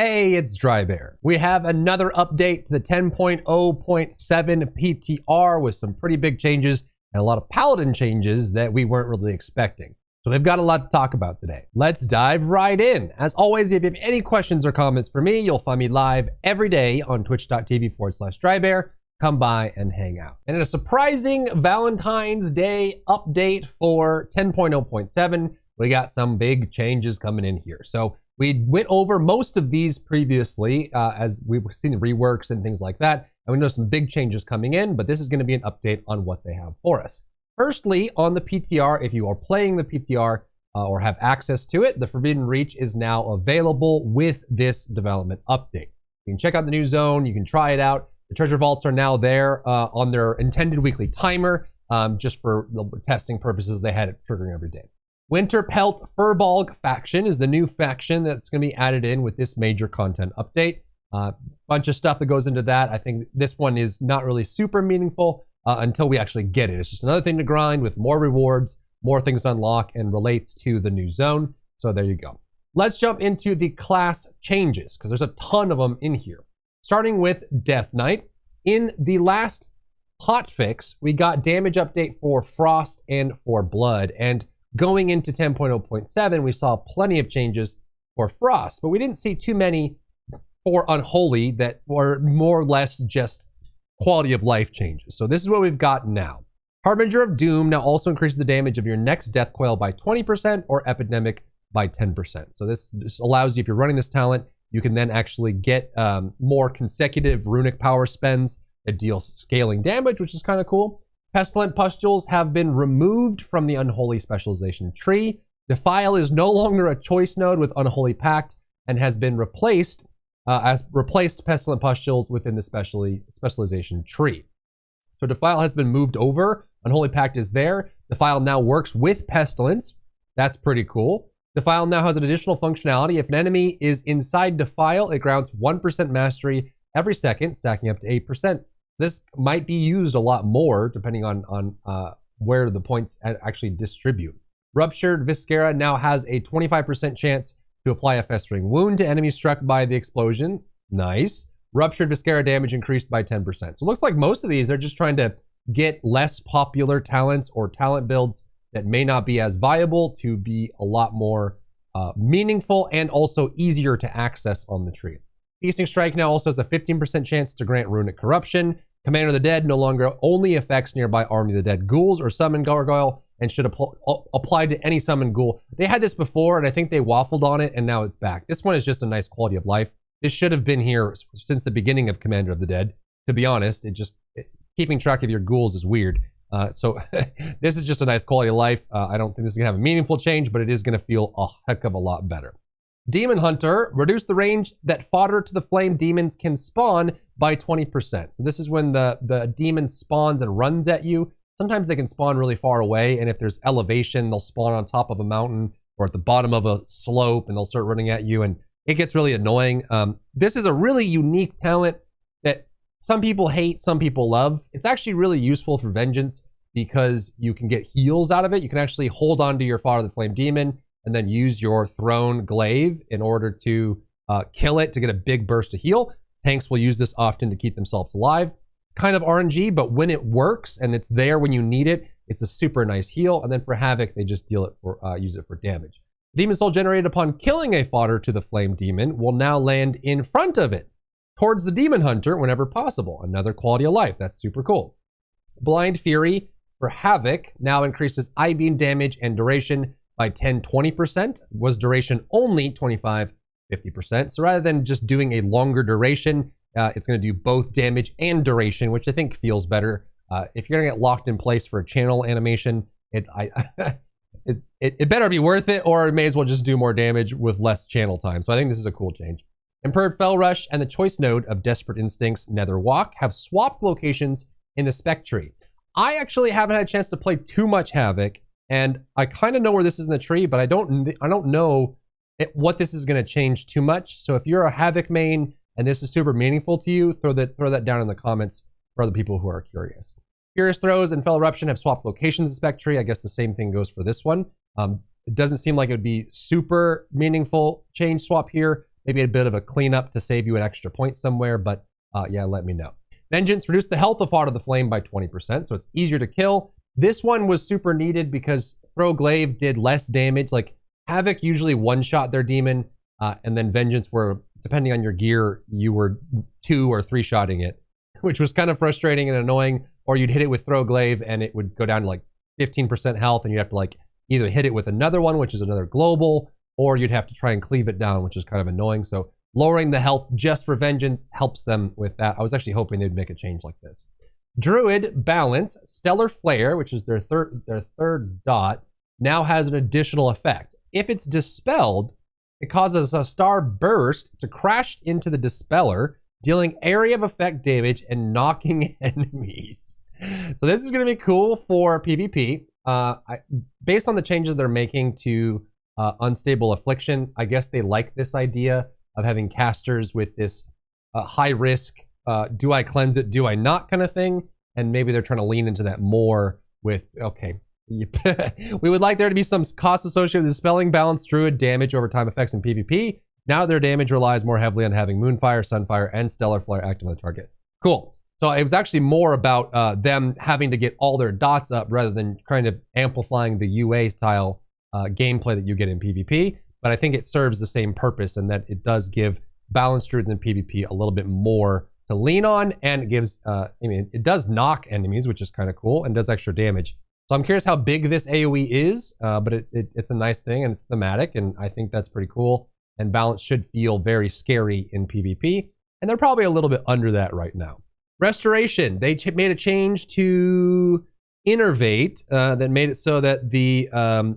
Hey, it's Drybear. We have another update to the 10.0.7 PTR with some pretty big changes and a lot of Paladin changes that we weren't really expecting. So they've got a lot to talk about today. Let's dive right in. As always, if you have any questions or comments for me, you'll find me live every day on twitch.tv/Drybear. Come by and hang out. And in a surprising Valentine's Day update for 10.0.7, we got some big changes coming in here. So we went over most of these previously as we've seen the reworks and things like that. And we know some big changes coming in, but this is going to be an update on what they have for us. Firstly, on the PTR, if you are playing the PTR or have access to it, the Forbidden Reach is now available with this development update. You can check out the new zone. You can try it out. The treasure vaults are now there on their intended weekly timer, just for the testing purposes. They had it triggering every day. Winter Pelt Furbolg faction is the new faction that's going to be added in with this major content update. Bunch of stuff that goes into that. I think this one is not really super meaningful until we actually get it. It's just another thing to grind with more rewards, more things to unlock, and relates to the new zone. So there you go. Let's jump into the class changes because there's a ton of them in here. Starting with Death Knight. In the last hotfix, we got damage update for Frost and for Blood. And going into 10.0.7, we saw plenty of changes for Frost, but we didn't see too many for Unholy that were more or less just quality of life changes. So this is what we've got now. Harbinger of Doom now also increases the damage of your next Death Coil by 20% or Epidemic by 10%. So this allows you, if you're running this talent, you can then actually get more consecutive runic power spends that deal scaling damage, which is kind of cool. Pestilent Pustules have been removed from the Unholy specialization tree. Defile is no longer a choice node with Unholy Pact and has been replaced Pestilent Pustules within the specialization tree. So Defile has been moved over. Unholy Pact is there. Defile now works with Pestilence. That's pretty cool. Defile now has an additional functionality. If an enemy is inside Defile, it grants 1% mastery every second, stacking up to 8%. This might be used a lot more depending on where the points actually distribute. Ruptured Viscera now has a 25% chance to apply a festering wound to enemies struck by the explosion. Nice. Ruptured Viscera damage increased by 10%. So it looks like most of these, they're just trying to get less popular talents or talent builds that may not be as viable to be a lot more meaningful and also easier to access on the tree. Feasting Strike now also has a 15% chance to grant Runic Corruption. Commander of the Dead no longer only affects nearby Army of the Dead ghouls or summon gargoyle and should apply to any summon ghoul. They had this before and I think they waffled on it and now it's back. This one is just a nice quality of life. This should have been here since the beginning of Commander of the Dead. To be honest, keeping track of your ghouls is weird. So this is just a nice quality of life. I don't think this is gonna have a meaningful change, but it is gonna feel a heck of a lot better. Demon Hunter, reduce the range that fodder to the flame demons can spawn by 20%. So this is when the demon spawns and runs at you. Sometimes they can spawn really far away, and if there's elevation, they'll spawn on top of a mountain or at the bottom of a slope, and they'll start running at you, and it gets really annoying. This is a really unique talent that some people hate, some people love. It's actually really useful for Vengeance because you can get heals out of it. You can actually hold on to your Fodder the Flame Demon and then use your Thrown Glaive in order to kill it to get a big burst of heal. Tanks will use this often to keep themselves alive. It's kind of RNG, but when it works and it's there when you need it, it's a super nice heal. And then for Havoc, they just deal it for use it for damage. Demon Soul generated upon killing a Fodder to the Flame Demon will now land in front of it, towards the Demon Hunter whenever possible. Another quality of life. That's super cool. Blind Fury for Havoc now increases I-beam damage and duration by 10-20%. Was duration only 25-50%. So rather than just doing a longer duration, it's going to do both damage and duration, which I think feels better. If you're going to get locked in place for a channel animation, it better be worth it, or it may as well just do more damage with less channel time. So I think this is a cool change. Impaired Fell Rush and the choice node of Desperate Instincts Nether Walk have swapped locations in the spec tree. I actually haven't had a chance to play too much Havoc, and I kind of know where this is in the tree, but I don't know what this is going to change too much. So if you're a Havoc main and this is super meaningful to you, throw that down in the comments for other people who are curious. Furious Throws and Fell Eruption have swapped locations in the spec tree. I guess the same thing goes for this one. It doesn't seem like it would be super meaningful change swap here, maybe a bit of a cleanup to save you an extra point somewhere, but yeah, let me know. Vengeance, reduce the health of Heart of the Flame by 20%, so it's easier to kill. This one was super needed because Throw Glaive did less damage. Like, Havoc usually one-shot their demon, and then Vengeance were, depending on your gear, you were 2 or 3-shotting it, which was kind of frustrating and annoying, or you'd hit it with Throw Glaive and it would go down to like 15% health, and you'd have to like either hit it with another one, which is another global, or you'd have to try and cleave it down, which is kind of annoying. So lowering the health just for Vengeance helps them with that. I was actually hoping they'd make a change like this. Druid Balance, Stellar Flare, which is their third dot, now has an additional effect. If it's dispelled, it causes a star burst to crash into the dispeller, dealing area of effect damage and knocking enemies. So this is going to be cool for PvP. Based on the changes they're making to Unstable Affliction, I guess they like this idea of having casters with this high risk, do I cleanse it, do I not kind of thing. And maybe they're trying to lean into that more with, okay, we would like there to be some cost associated with dispelling balanced druid damage over time effects in PvP. Now their damage relies more heavily on having Moonfire, Sunfire, and Stellar Flare active on the target. Cool. So it was actually more about them having to get all their dots up rather than kind of amplifying the UA style gameplay that you get in PvP. But I think it serves the same purpose in that it does give balanced druids in PvP a little bit more to lean on, and it gives, it does knock enemies, which is kind of cool, and does extra damage. So I'm curious how big this AoE is, but it's a nice thing and it's thematic, and I think that's pretty cool. And balance should feel very scary in PvP, and they're probably a little bit under that right now. Restoration, they made a change to Innervate that made it so that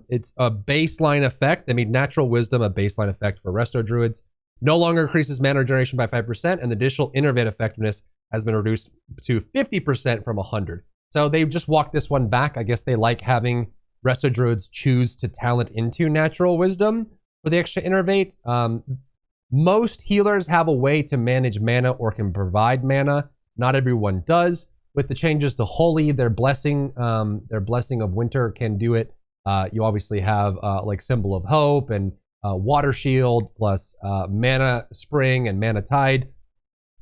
it's a baseline effect. They made Natural Wisdom a baseline effect for Resto Druids. No longer increases mana regeneration by 5%, and the additional Innervate effectiveness has been reduced to 50% from 100. So they just walked this one back. I guess they like having Resto Druids choose to talent into Natural Wisdom for the extra Innervate. Most healers have a way to manage mana or can provide mana. Not everyone does. With the changes to Holy, their blessing of Winter can do it. You obviously have like Symbol of Hope and Water Shield plus Mana Spring and Mana Tide.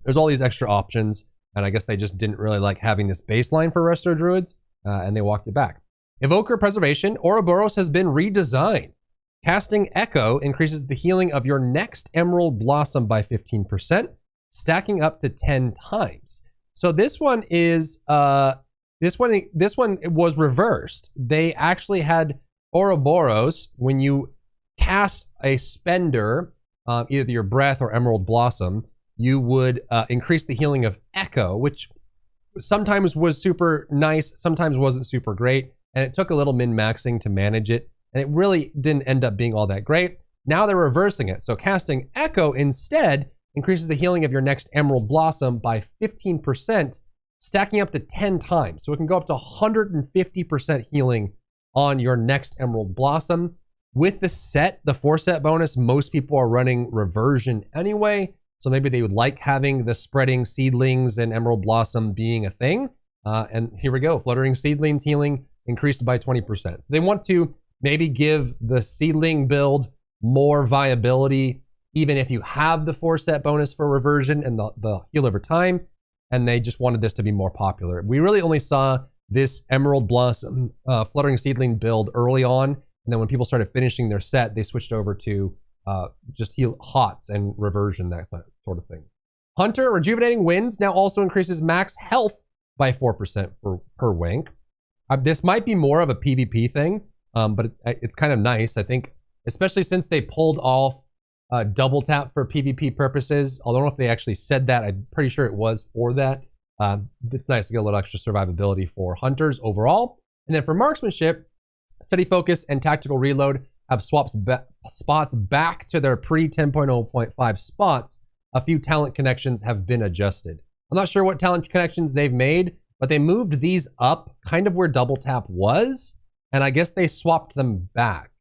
There's all these extra options, and I guess they just didn't really like having this baseline for Resto Druids, and they walked it back. Evoker Preservation, Ouroboros has been redesigned. Casting Echo increases the healing of your next Emerald Blossom by 15%, stacking up to 10 times. So this one is this one was reversed. They actually had Ouroboros when you cast a spender, either your Breath or Emerald Blossom, you would increase the healing of Echo, which sometimes was super nice, sometimes wasn't super great, and it took a little min-maxing to manage it, and it really didn't end up being all that great. Now they're reversing it. So casting Echo instead increases the healing of your next Emerald Blossom by 15%, stacking up to 10 times. So it can go up to 150% healing on your next Emerald Blossom. With the set, the 4-set bonus, most people are running Reversion anyway, so maybe they would like having the spreading Seedlings and Emerald Blossom being a thing. And here we go, Fluttering Seedlings healing increased by 20%. So they want to maybe give the Seedling build more viability, even if you have the 4-set bonus for Reversion and the heal over time, and they just wanted this to be more popular. We really only saw this Emerald Blossom Fluttering Seedling build early on, and then when people started finishing their set, they switched over to just heal HOTS and Reversion, that sort of thing. Hunter, Rejuvenating Winds now also increases max health by 4% per wank. This might be more of a PvP thing, but it's kind of nice, I think, especially since they pulled off double tap for PvP purposes. I don't know if they actually said that. I'm pretty sure it was for that. It's nice to get a little extra survivability for hunters overall. And then for marksmanship, Steady Focus and Tactical Reload have swapped spots back to their pre-10.0.5 spots. A few talent connections have been adjusted. I'm not sure what talent connections they've made, but they moved these up kind of where double tap was, and I guess they swapped them back.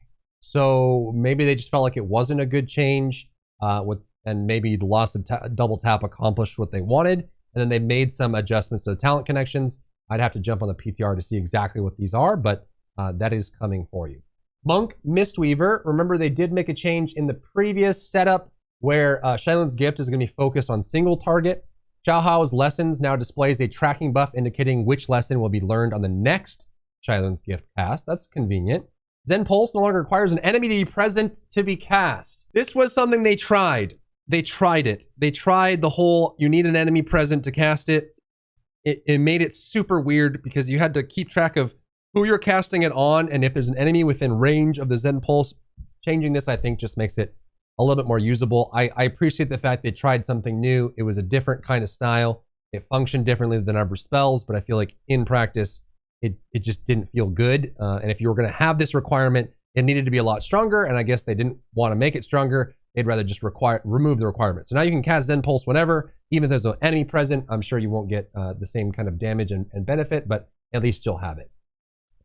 So maybe they just felt like it wasn't a good change, and maybe the loss of double tap accomplished what they wanted, and then they made some adjustments to the talent connections. I'd have to jump on the PTR to see exactly what these are, but that is coming for you. Monk Mistweaver, remember they did make a change in the previous setup where Shadowlands Gift is going to be focused on single target. Xiaohao's lessons now displays a tracking buff indicating which lesson will be learned on the next Shadowlands Gift cast. That's convenient. Zen Pulse no longer requires an enemy to be present to be cast. This was something they tried. They tried it. They tried the whole, you need an enemy present to cast it. It made it super weird because you had to keep track of who you're casting it on, and if there's an enemy within range of the Zen Pulse. Changing this, I think, just makes it a little bit more usable. I appreciate the fact they tried something new. It was a different kind of style. It functioned differently than other spells, but I feel like in practice, it just didn't feel good. And if you were going to have this requirement, it needed to be a lot stronger, and I guess they didn't want to make it stronger. They'd rather just remove the requirement. So now you can cast Zen Pulse whenever, even if there's an enemy present. I'm sure you won't get the same kind of damage and benefit, but at least you'll have it.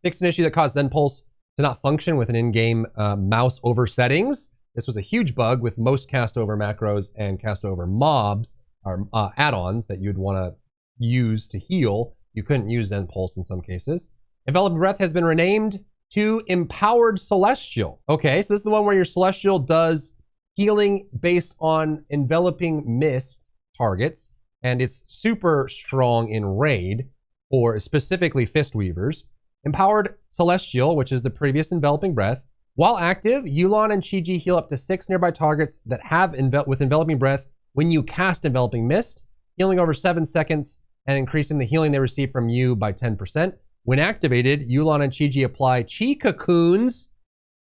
Fixed an issue that caused Zen Pulse to not function with an in-game mouse over settings. This was a huge bug with most cast over macros and cast over mobs, or add-ons that you'd want to use to heal. You couldn't use Zen Pulse in some cases. Enveloping Breath has been renamed to Empowered Celestial. Okay, so this is the one where your Celestial does healing based on enveloping mist targets, and it's super strong in raid for specifically Fist Weavers. Empowered Celestial, which is the previous Enveloping Breath. While active, Yulon and Chi-Ji heal up to 6 nearby targets that have with Enveloping Breath when you cast Enveloping Mist, healing over 7 seconds and increasing the healing they receive from you by 10%. When activated, Yulon and Chi-Ji apply Chi Cocoons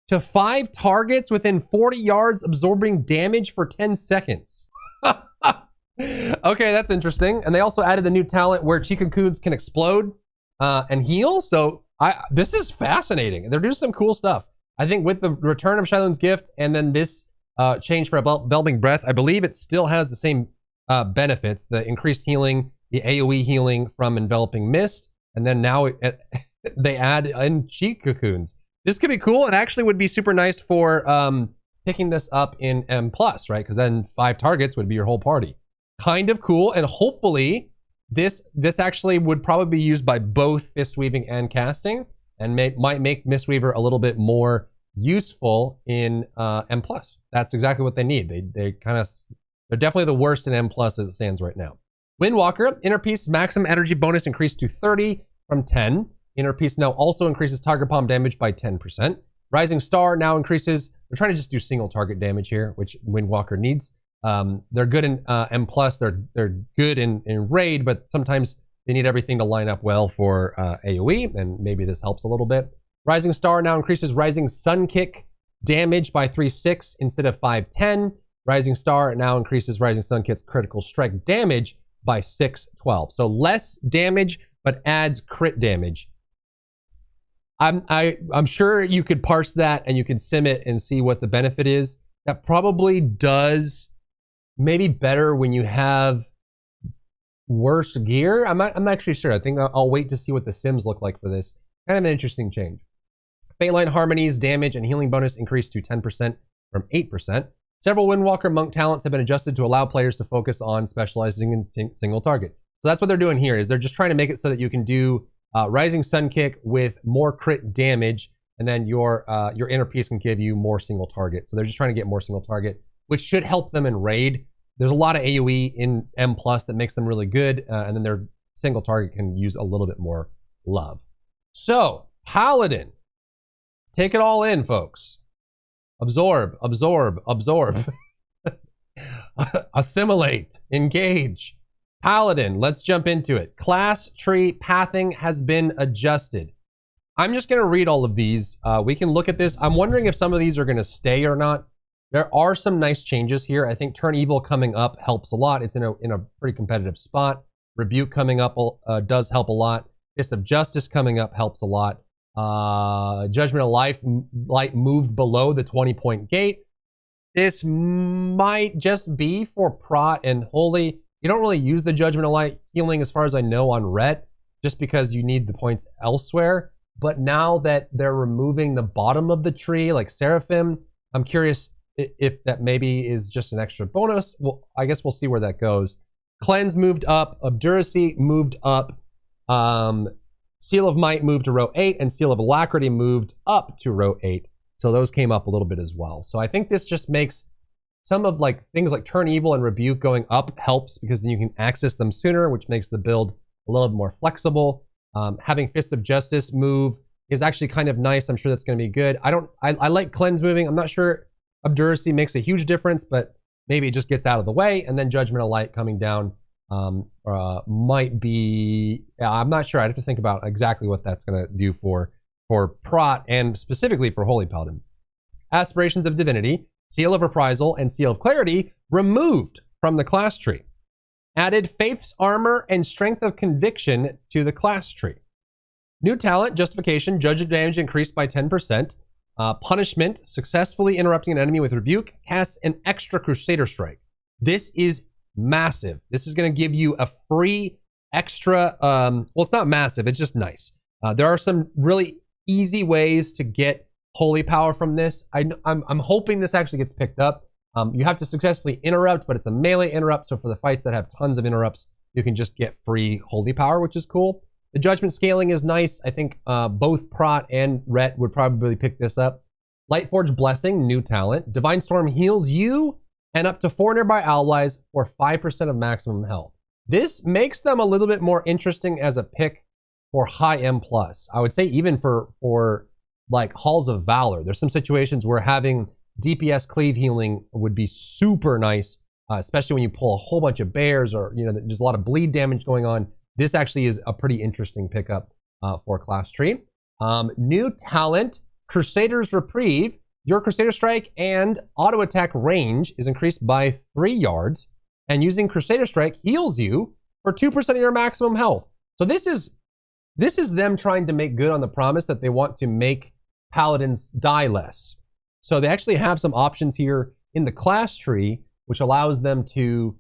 to 5 targets within 40 yards, absorbing damage for 10 seconds. Okay, that's interesting. And they also added the new talent where Chi Cocoons can explode and heal. So this is fascinating. They're doing some cool stuff. I think with the return of Shadowlands Gift and then this change for Enveloping Breath, I believe it still has the same benefits, the increased healing, the AoE healing from Enveloping Mist, and then now they add in Chi Cocoons. This could be cool. It actually would be super nice for picking this up in M+, right? Because then 5 targets would be your whole party. Kind of cool, and hopefully this actually would probably be used by both Fist Weaving and casting, and might make Mistweaver a little bit more useful in M+. That's exactly what they need. They're definitely the worst in M+ as it stands right now. Windwalker, Inner Peace maximum energy bonus increased to 30 from 10. Inner Peace now also increases target palm damage by 10%. Rising Star now increases, they're trying to just do single target damage here, which Windwalker needs. They're good in M+, they're good in raid, but sometimes they need everything to line up well for AoE, and maybe this helps a little bit. Rising Star now increases Rising Sun Kick damage by 3/6 instead of 5/10. Rising Star now increases Rising Sun Kick's critical strike damage by 6/12. So less damage, but adds crit damage. I'm sure you could parse that and you could sim it and see what the benefit is. That probably does maybe better when you have worse gear. I'm not actually sure. I think I'll wait to see what the sims look like for this. Kind of an interesting change. Fateline Harmony's damage and healing bonus increased to 10% from 8%. Several Windwalker monk talents have been adjusted to allow players to focus on specializing in single target. So that's what they're doing here, is they're just trying to make it so that you can do Rising Sun Kick with more crit damage, and then your Inner Peace can give you more single target. So they're just trying to get more single target, which should help them in raid. There's a lot of AoE in M+ that makes them really good, and then their single target can use a little bit more love. So, Paladin. Take it all in, folks. Absorb, absorb, absorb. Assimilate, engage. Paladin, let's jump into it. Class tree pathing has been adjusted. I'm just going to read all of these. We can look at this. I'm wondering if some of these are going to stay or not. There are some nice changes here. I think Turn Evil coming up helps a lot. It's in a pretty competitive spot. Rebuke coming up does help a lot. Fist of Justice coming up helps a lot. Judgment of Light moved below the 20-point gate. This might just be for Prot and Holy. You don't really use the Judgment of Light healing, as far as I know, on Ret, just because you need the points elsewhere. But now that they're removing the bottom of the tree, like Seraphim, I'm curious if that maybe is just an extra bonus. Well, I guess we'll see where that goes. Cleanse moved up. Obduracy moved up. Seal of Might moved to row 8, and Seal of Alacrity moved up to row 8. So those came up a little bit as well. So I think this just makes some of like things like Turn Evil and Rebuke going up helps because then you can access them sooner, which makes the build a little bit more flexible. Having Fists of Justice move is actually kind of nice. I'm sure that's going to be good. I like Cleanse moving. I'm not sure Obduracy makes a huge difference, but maybe it just gets out of the way. And then Judgment of Light coming down might be, I'm not sure. I'd have to think about exactly what that's going to do for Prot and specifically for Holy Paladin. Aspirations of Divinity, Seal of Reprisal, and Seal of Clarity removed from the class tree. Added Faith's Armor and Strength of Conviction to the class tree. New talent, Justification, Judge Advantage increased by 10%. Punishment, successfully interrupting an enemy with Rebuke, casts an extra Crusader Strike. This is massive. This is going to give you a free extra, well, it's not massive, it's just nice. There are some really easy ways to get holy power from this. I'm hoping this actually gets picked up. You have to successfully interrupt, but it's a melee interrupt, so for the fights that have tons of interrupts, you can just get free holy power, which is cool. The judgment scaling is nice. I think both Prot and Rhett would probably pick this up. Lightforge Blessing, new talent. Divine Storm heals you and up to 4 nearby allies for 5% of maximum health. This makes them a little bit more interesting as a pick for high M+. I would say even for like Halls of Valor. There's some situations where having DPS cleave healing would be super nice, especially when you pull a whole bunch of bears or, you know, there's a lot of bleed damage going on. This actually is a pretty interesting pickup for class tree. New talent, Crusader's Reprieve. Your Crusader Strike and auto attack range is increased by 3 yards, and using Crusader Strike heals you for 2% of your maximum health. So this is them trying to make good on the promise that they want to make Paladins die less. So they actually have some options here in the class tree, which allows them to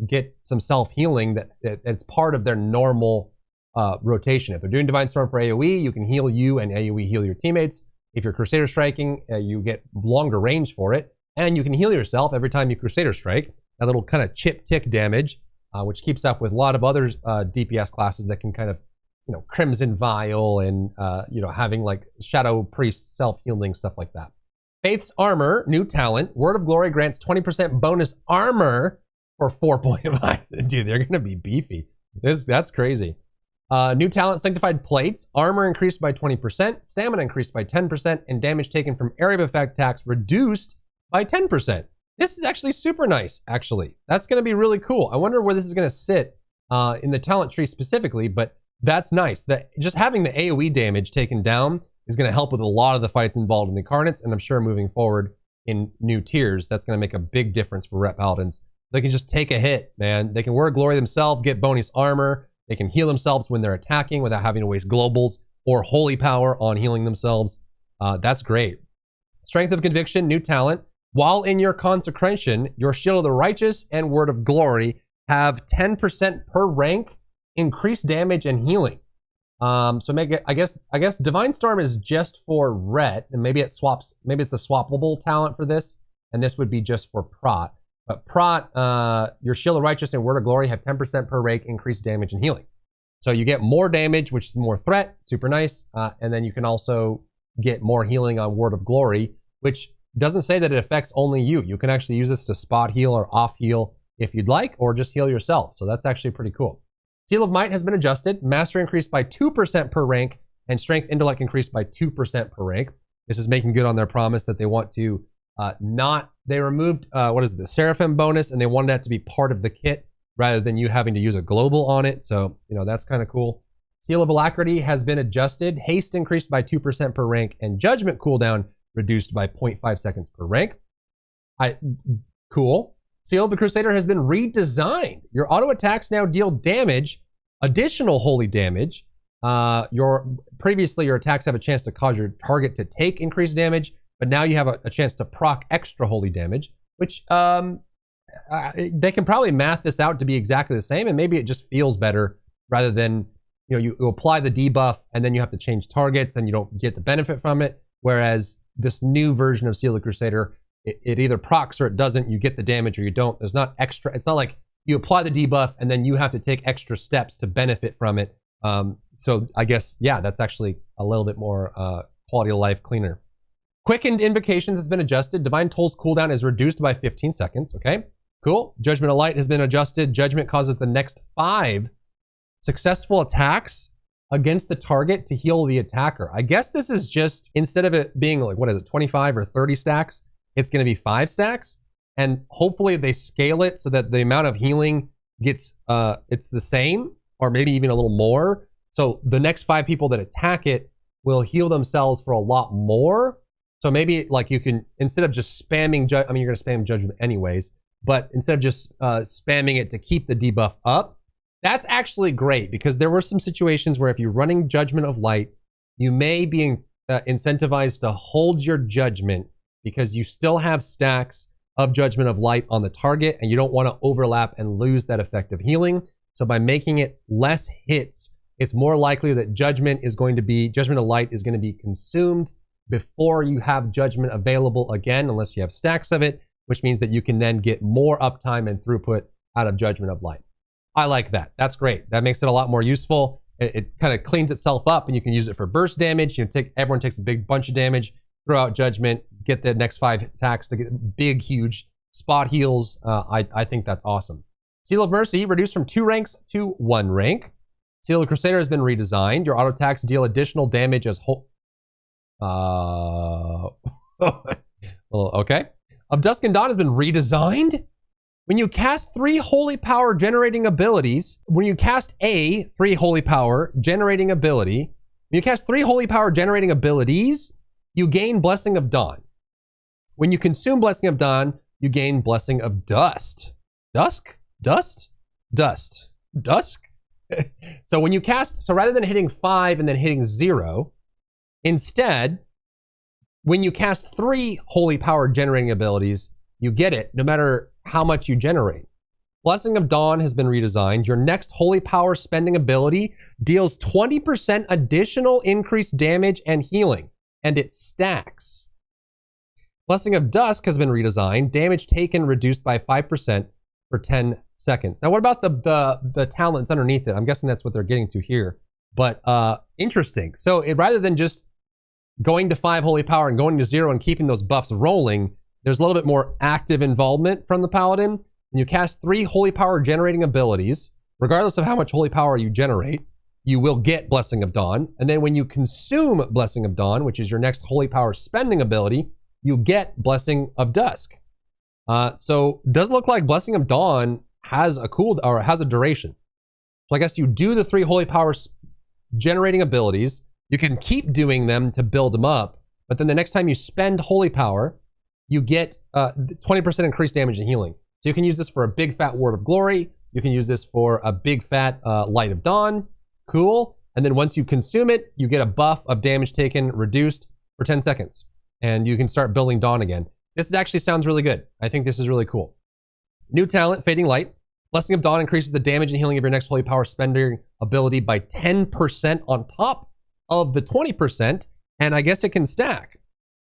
get some self-healing that's part of their normal rotation. If they're doing Divine Storm for AoE, you can heal you and AoE heal your teammates. If you're Crusader Striking, you get longer range for it, and you can heal yourself every time you Crusader Strike. That little kind of chip-tick damage, which keeps up with a lot of other DPS classes that can kind of, you know, Crimson Vial and, you know, having like Shadow Priest self-healing, stuff like that. Faith's Armor, new talent. Word of Glory grants 20% bonus armor for 4.5. Dude, they're going to be beefy. That's crazy. New talent, Sanctified Plates. Armor increased by 20%, stamina increased by 10%, and damage taken from area of effect attacks reduced by 10%. This is actually super nice, actually. That's going to be really cool. I wonder where this is going to sit in the talent tree specifically, but that's nice. Just having the AoE damage taken down is going to help with a lot of the fights involved in the Incarnates, and I'm sure moving forward in new tiers, that's going to make a big difference for Rep Paladins. They can just take a hit, man. They can Word of Glory themselves, get bonus armor. They can heal themselves when they're attacking without having to waste globals or holy power on healing themselves. That's great. Strength of Conviction, new talent. While in your consecration, your Shield of the Righteous and Word of Glory have 10% per rank increased damage and healing. So make it, I guess Divine Storm is just for Rhett, and maybe it swaps, maybe it's a swappable talent for this, and this would be just for Prot. But Prot, your Shield of Righteous and Word of Glory have 10% per rank increased damage and healing. So you get more damage, which is more threat, super nice, and then you can also get more healing on Word of Glory, which doesn't say that it affects only you. You can actually use this to spot heal or off heal if you'd like, or just heal yourself. So that's actually pretty cool. Seal of Might has been adjusted. Mastery increased by 2% per rank, and Strength Intellect increased by 2% per rank. This is making good on their promise that they want to they removed, the Seraphim bonus, and they wanted that to be part of the kit rather than you having to use a global on it. So, you know, that's kind of cool. Seal of Alacrity has been adjusted. Haste increased by 2% per rank, and Judgment cooldown reduced by 0.5 seconds per rank. Cool. Seal of the Crusader has been redesigned. Your auto attacks now deal damage, additional holy damage. Previously, your attacks have a chance to cause your target to take increased damage, but now you have a chance to proc extra holy damage, which they can probably math this out to be exactly the same, and maybe it just feels better rather than, you know, you apply the debuff and then you have to change targets and you don't get the benefit from it. Whereas this new version of Seal of the Crusader, it either procs or it doesn't. You get the damage or you don't. There's not extra. It's not like you apply the debuff and then you have to take extra steps to benefit from it. So I guess, yeah, that's actually a little bit more quality of life, cleaner. Quickened Invocations has been adjusted. Divine Toll's cooldown is reduced by 15 seconds. Okay, cool. Judgment of Light has been adjusted. Judgment causes the next 5 successful attacks against the target to heal the attacker. I guess this is just, instead of it being like, what is it, 25 or 30 stacks, it's going to be 5 stacks. And hopefully they scale it so that the amount of healing gets, it's the same, or maybe even a little more. So the next 5 people that attack it will heal themselves for a lot more. So maybe like you can, instead of just spamming, I mean, you're going to spam Judgment anyways, but instead of just spamming it to keep the debuff up, that's actually great, because there were some situations where if you're running Judgment of Light, you may be incentivized to hold your Judgment because you still have stacks of Judgment of Light on the target and you don't want to overlap and lose that effective healing. So by making it less hits, it's more likely that Judgment of Light is going to be consumed before you have Judgment available again, unless you have stacks of it, which means that you can then get more uptime and throughput out of Judgment of Light. I like that. That's great. That makes it a lot more useful. It kind of cleans itself up, and you can use it for burst damage. Everyone takes a big bunch of damage, throw out Judgment, get the next 5 attacks to get big, huge spot heals. I think that's awesome. Seal of Mercy reduced from 2 ranks to 1 rank. Seal of Crusader has been redesigned. Your auto attacks deal additional damage as whole. Okay. Of Dusk and Dawn has been redesigned. When you cast 3 holy power generating abilities, when you cast 3 holy power generating ability, when you cast 3 holy power generating abilities, you gain Blessing of Dawn. When you consume Blessing of Dawn, you gain Blessing of Dust. Dusk? Dust? Dust. Dusk? So when you cast, so rather than hitting 5 and then hitting 0, instead, when you cast 3 holy power generating abilities, you get it no matter how much you generate. Blessing of Dawn has been redesigned. Your next holy power spending ability deals 20% additional increased damage and healing, and it stacks. Blessing of Dusk has been redesigned. Damage taken reduced by 5% for 10 seconds. Now, what about the talents underneath it? I'm guessing that's what they're getting to here. But interesting. So rather than just going to 5 holy power and going to 0 and keeping those buffs rolling, there's a little bit more active involvement from the Paladin. When you cast 3 holy power generating abilities, regardless of how much holy power you generate, you will get Blessing of Dawn. And then when you consume Blessing of Dawn, which is your next holy power spending ability, you get Blessing of Dusk. So it doesn't look like Blessing of Dawn has a duration. So I guess you do the 3 holy power generating abilities. You can keep doing them to build them up, but then the next time you spend holy power, you get 20% increased damage and healing. So you can use this for a big fat Word of Glory. You can use this for a big fat Light of Dawn. Cool. And then once you consume it, you get a buff of damage taken reduced for 10 seconds. And you can start building Dawn again. This actually sounds really good. I think this is really cool. New talent, Fading Light. Blessing of Dawn increases the damage and healing of your next holy power spending ability by 10% on top of the 20. And I guess it can stack.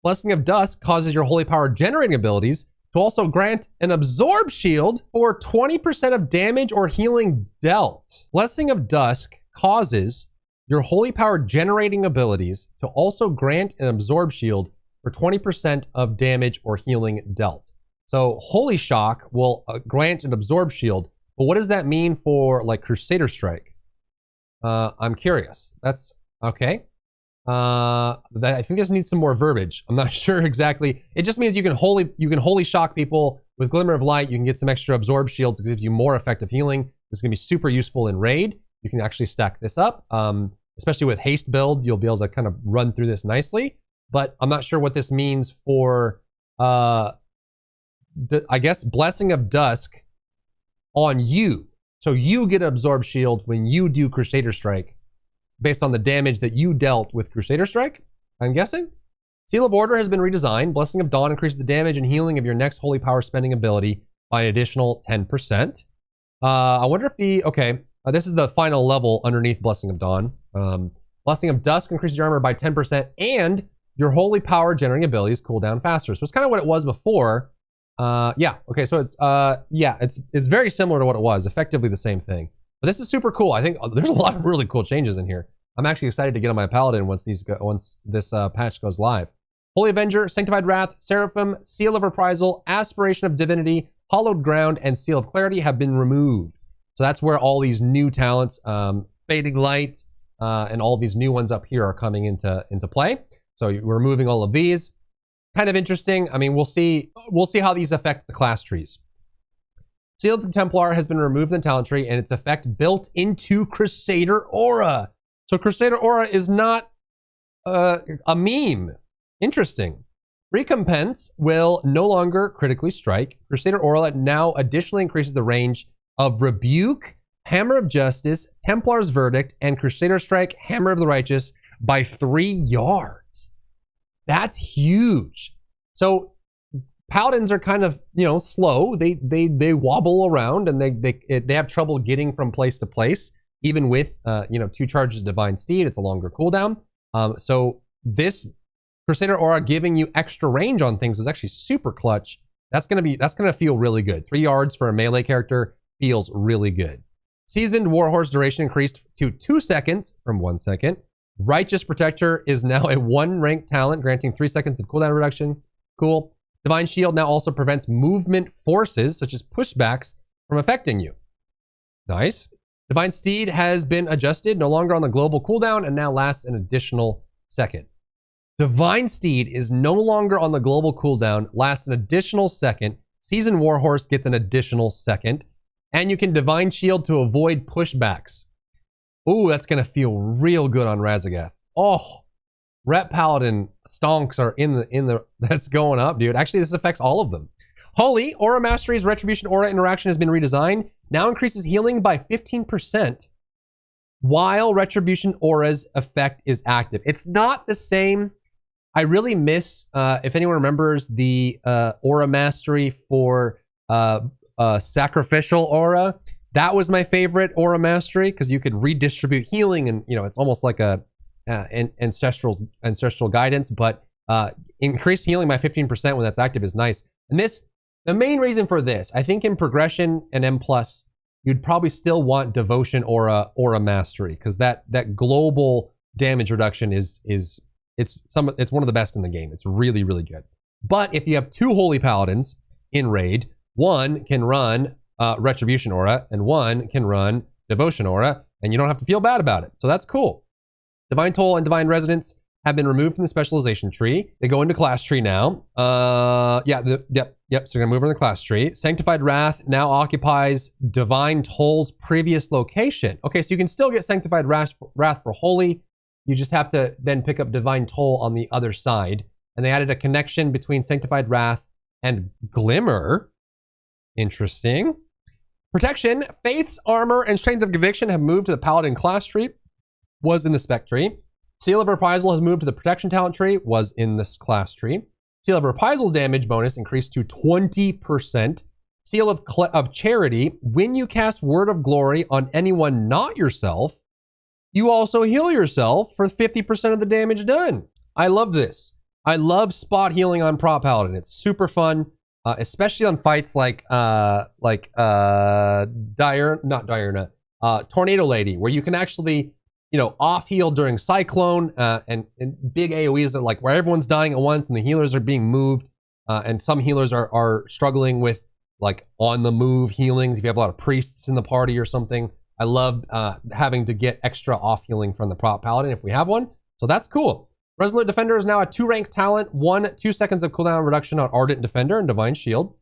Blessing of Dusk causes your holy power generating abilities to also grant an absorb shield for 20% of damage or healing dealt. Blessing of Dusk causes your holy power generating abilities to also grant an absorb shield for 20% of damage or healing dealt. So Holy Shock will grant an absorb shield, but what does that mean for like Crusader Strike? I'm curious. That's okay. I think this needs some more verbiage. I'm not sure exactly. It just means you can holy shock people with Glimmer of Light. You can get some extra absorb shields. It gives you more effective healing. This is gonna be super useful in raid. You can actually stack this up, especially with haste build. You'll be able to kind of run through this nicely. But I'm not sure what this means for, I guess, Blessing of Dusk on you. So you get an absorb shield when you do Crusader Strike, based on the damage that you dealt with Crusader Strike, I'm guessing. Seal of Order has been redesigned. Blessing of Dawn increases the damage and healing of your next holy power spending ability by an additional 10%. I wonder if this is the final level underneath Blessing of Dawn. Blessing of Dusk increases your armor by 10% and your holy power generating abilities cool down faster. So it's kind of what it was before. So it's very similar to what it was, effectively the same thing. But this is super cool. I think there's a lot of really cool changes in here. I'm actually excited to get on my Paladin once this patch goes live. Holy Avenger, Sanctified Wrath, Seraphim, Seal of Reprisal, Aspiration of Divinity, Hallowed Ground, and Seal of Clarity have been removed. So that's where all these new talents, Fading Light, and all these new ones up here are coming into play. So we're removing all of these. Kind of interesting. I mean, we'll see how these affect the class trees. Seal of the Templar has been removed in the talent tree, and its effect built into Crusader Aura. So Crusader Aura is not a meme. Interesting. Recompense will no longer critically strike. Crusader Aura now additionally increases the range of Rebuke, Hammer of Justice, Templar's Verdict, and Crusader Strike, Hammer of the Righteous by 3 yards. That's huge. So Paladins are kind of, slow. They wobble around, and they have trouble getting from place to place, even with 2 charges of Divine Steed. It's a longer cooldown. So this Crusader Aura giving you extra range on things is actually super clutch. That's gonna feel really good. 3 yards for a melee character feels really good. Seasoned Warhorse duration increased to 2 seconds from 1 second. Righteous Protector is now a 1 rank talent, granting 3 seconds of cooldown reduction. Cool. Divine Shield now also prevents movement forces, such as pushbacks, from affecting you. Nice. Divine Steed has been adjusted, no longer on the global cooldown, and now lasts an additional second. Divine Steed is no longer on the global cooldown, lasts an additional second. Seasoned Warhorse gets an additional second. And you can Divine Shield to avoid pushbacks. Ooh, that's going to feel real good on Razagath. Oh, Rep Paladin stonks are in the that's going up, dude. Actually, this affects all of them. Holy, Aura Mastery's Retribution Aura interaction has been redesigned. Now increases healing by 15% while Retribution Aura's effect is active. It's not the same. I really miss, if anyone remembers, the Aura Mastery for Sacrificial Aura. That was my favorite Aura Mastery because you could redistribute healing, and it's almost like a ancestral guidance, but increased healing by 15% when that's active is nice. And the main reason for this, I think in progression and M+, you'd probably still want Devotion Aura Mastery, because that global damage reduction it's one of the best in the game. It's really, really good. But if you have 2 Holy Paladins in raid, one can run Retribution Aura and one can run Devotion Aura, and you don't have to feel bad about it. So that's cool. Divine Toll and Divine Resonance have been removed from the specialization tree. They go into class tree now. Yep. So we're gonna move on to the class tree. Sanctified Wrath now occupies Divine Toll's previous location. Okay, so you can still get Sanctified Wrath for Holy. You just have to then pick up Divine Toll on the other side. And they added a connection between Sanctified Wrath and Glimmer. Interesting. Protection, Faith's Armor, and Strength of Conviction have moved to the Paladin class tree. Was in the spec tree. Seal of Reprisal has moved to the Protection talent tree. Was in this class tree. Seal of Reprisal's damage bonus increased to 20%. Seal of Charity, when you cast Word of Glory on anyone not yourself, you also heal yourself for 50% of the damage done. I love this. I love spot healing on Prop Paladin. It's super fun, especially on fights like Tornado Lady, where you can actually off heal during Cyclone, and big AoEs that where everyone's dying at once and the healers are being moved, and some healers are struggling with on the move healings. If you have a lot of priests in the party or something, I love having to get extra off healing from the Prop Paladin if we have one. So that's cool. Resolute Defender is now a 2 rank talent, 2 seconds of cooldown reduction on Ardent Defender and Divine Shield.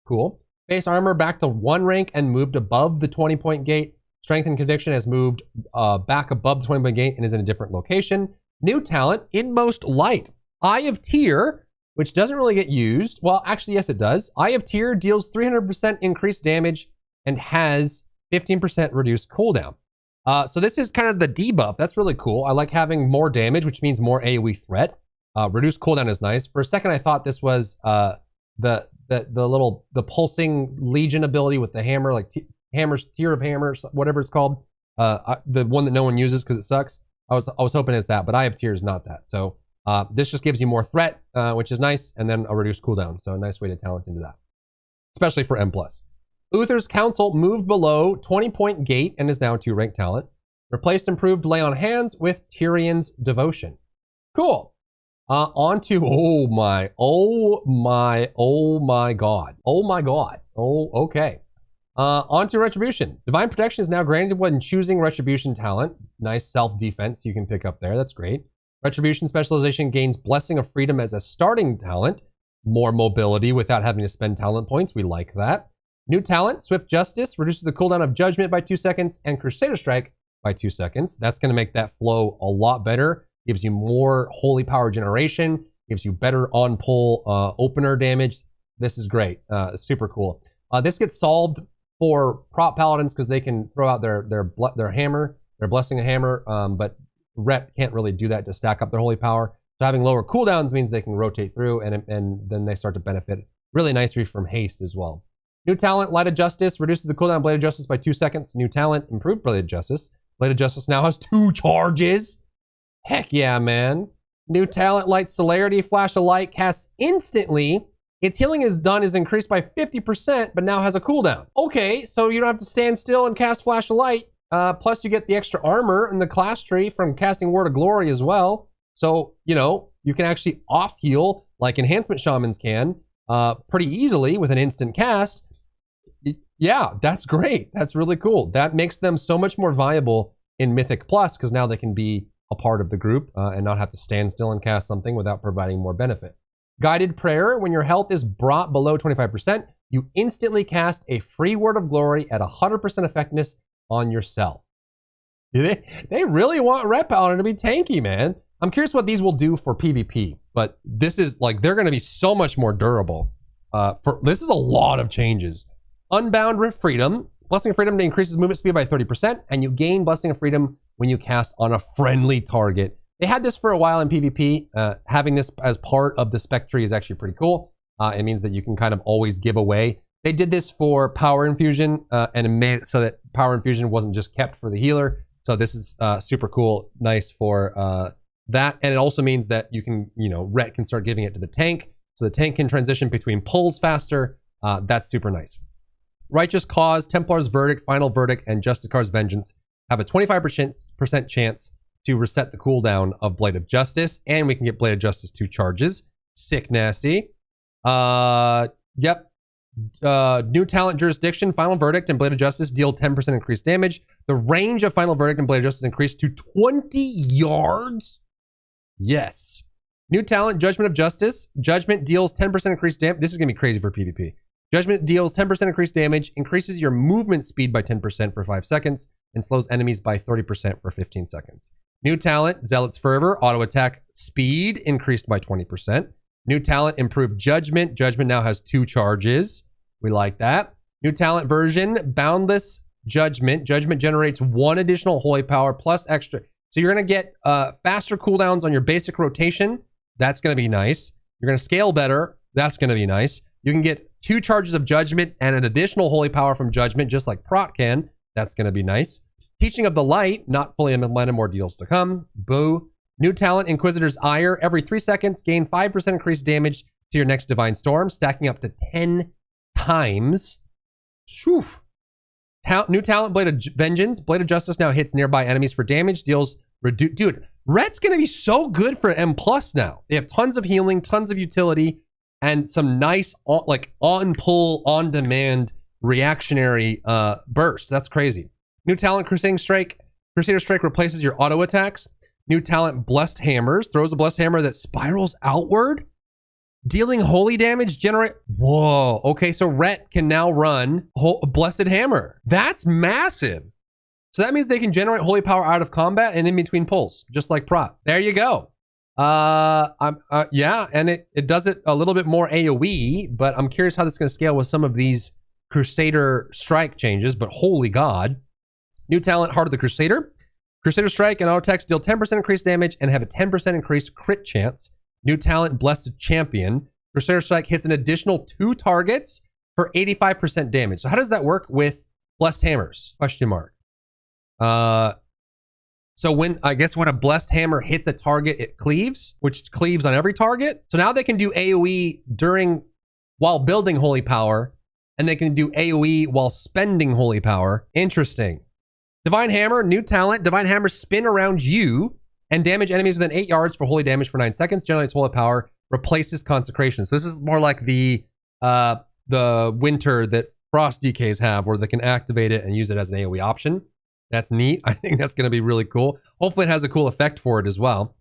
Cool. Base Armor back to 1 rank and moved above the 20-point gate. Strength and Conviction has moved back above the 20-point gate and is in a different location. New talent, Inmost Light. Eye of Tyr, which doesn't really get used. Well, actually, yes, it does. Eye of Tyr deals 300% increased damage and has 15% reduced cooldown. So this is kind of the debuff. That's really cool. I like having more damage, which means more AoE threat. Reduced cooldown is nice. For a second, I thought this was the pulsing Legion ability with the hammer, Tier of Hammers, whatever it's called. The one that no one uses because it sucks. I was hoping it's that, but Eye of Tyr is not that. So this just gives you more threat, which is nice, and then a reduced cooldown. So a nice way to talent into that, especially for M+. Uther's Council moved below 20-point gate and is now 2 rank talent. Replaced improved Lay on Hands with Tyrion's Devotion. Cool. On to, oh my god. Oh, okay. On to Retribution. Divine Protection is now granted when choosing Retribution talent. Nice self-defense you can pick up there. That's great. Retribution specialization gains Blessing of Freedom as a starting talent. More mobility without having to spend talent points. We like that. New talent, Swift Justice, reduces the cooldown of Judgment by 2 seconds and Crusader Strike by 2 seconds. That's going to make that flow a lot better. Gives you more holy power generation. Gives you better on-pull opener damage. This is great. Super cool. This gets solved for prop paladins because they can throw out their hammer, their blessing of hammer, but rep can't really do that to stack up their holy power. So having lower cooldowns means they can rotate through and then they start to benefit really nicely from haste as well. New talent, Light of Justice, reduces the cooldown of Blade of Justice by 2 seconds. New talent, improved Blade of Justice. Blade of Justice now has 2 charges. Heck yeah, man. New talent, Light Celerity, Flash of Light, casts instantly. Its healing is increased by 50%, but now has a cooldown. Okay, so you don't have to stand still and cast Flash of Light. Plus you get the extra armor in the class tree from casting Word of Glory as well. So, you know, you can actually off heal like enhancement shamans can pretty easily with an instant cast. Yeah, that's great. That's really cool. That makes them so much more viable in Mythic Plus because now they can be a part of the group and not have to stand still and cast something without providing more benefit. Guided Prayer, when your health is brought below 25%, you instantly cast a free Word of Glory at 100% effectiveness on yourself. They really want Ret Paladin to be tanky, man. I'm curious what these will do for PvP, but this is like, they're going to be so much more durable. This is a lot of changes. Unbound with Freedom. Blessing of Freedom increases movement speed by 30%, and you gain Blessing of Freedom when you cast on a friendly target. They had this for a while in PvP. Having this as part of the spec tree is actually pretty cool. It means that you can kind of always give away. They did this for Power Infusion, and it made it so that Power Infusion wasn't just kept for the healer. So this is super cool, nice for that. And it also means that you can, you know, Ret can start giving it to the tank. So the tank can transition between pulls faster. That's super nice. Righteous Cause, Templar's Verdict, Final Verdict, and Justicar's Vengeance have a 25% chance to reset the cooldown of Blade of Justice, and we can get Blade of Justice 2 charges. Sick nasty. Yep. New talent, Jurisdiction, Final Verdict, and Blade of Justice deal 10% increased damage. The range of Final Verdict and Blade of Justice increased to 20 yards. Yes. New talent, Judgment of Justice. Judgment deals 10% increased damage. This is going to be crazy for PvP. Judgment deals 10% increased damage, increases your movement speed by 10% for 5 seconds, and slows enemies by 30% for 15 seconds. New talent, Zealot's Fervor, auto attack speed increased by 20%. New talent, Improved Judgment. Judgment now has 2 charges. We like that. New talent version, Boundless Judgment. Judgment generates 1 additional holy power plus extra. So you're going to get faster cooldowns on your basic rotation. That's going to be nice. You're going to scale better. That's going to be nice. You can get 2 charges of Judgment and an additional holy power from Judgment, just like Prot can. That's going to be nice. Teaching of the Light, not fully implemented, more deals to come. Boo. New talent, Inquisitor's Ire. Every 3 seconds, gain 5% increased damage to your next Divine Storm, stacking up to 10 times. Whew. New talent, Blade of Vengeance. Blade of Justice now hits nearby enemies for damage, deals... Dude, Ret's going to be so good for M+ now. They have tons of healing, tons of utility, and some nice, like, on-pull, on-demand, reactionary burst. That's crazy. New talent, Crusader Strike. Crusader Strike replaces your auto attacks. New talent, Blessed Hammers. Throws a Blessed Hammer that spirals outward. Dealing holy damage, generate... Whoa. Okay, so Ret can now run Blessed Hammer. That's massive. So that means they can generate holy power out of combat and in between pulls, just like Prot. There you go. Yeah, and it does it a little bit more AoE, but I'm curious how this is going to scale with some of these Crusader Strike changes, but holy God. New talent, Heart of the Crusader. Crusader Strike and auto attacks deal 10% increased damage and have a 10% increased crit chance. New talent, Blessed Champion. Crusader Strike hits an additional 2 targets for 85% damage. So how does that work with Blessed Hammers? Question mark. So when a Blessed Hammer hits a target, it cleaves, which cleaves on every target. So now they can do AoE while building holy power, and they can do AoE while spending holy power. Interesting. Divine Hammer, new talent. Divine Hammer spin around you And damage enemies within 8 yards for holy damage for 9 seconds. Generates holy power. Replaces consecration. So this is more like the winter that Frost DKs have, where they can activate it and use it as an AoE option. That's neat. I think that's going to be really cool. Hopefully it has a cool effect for it as well.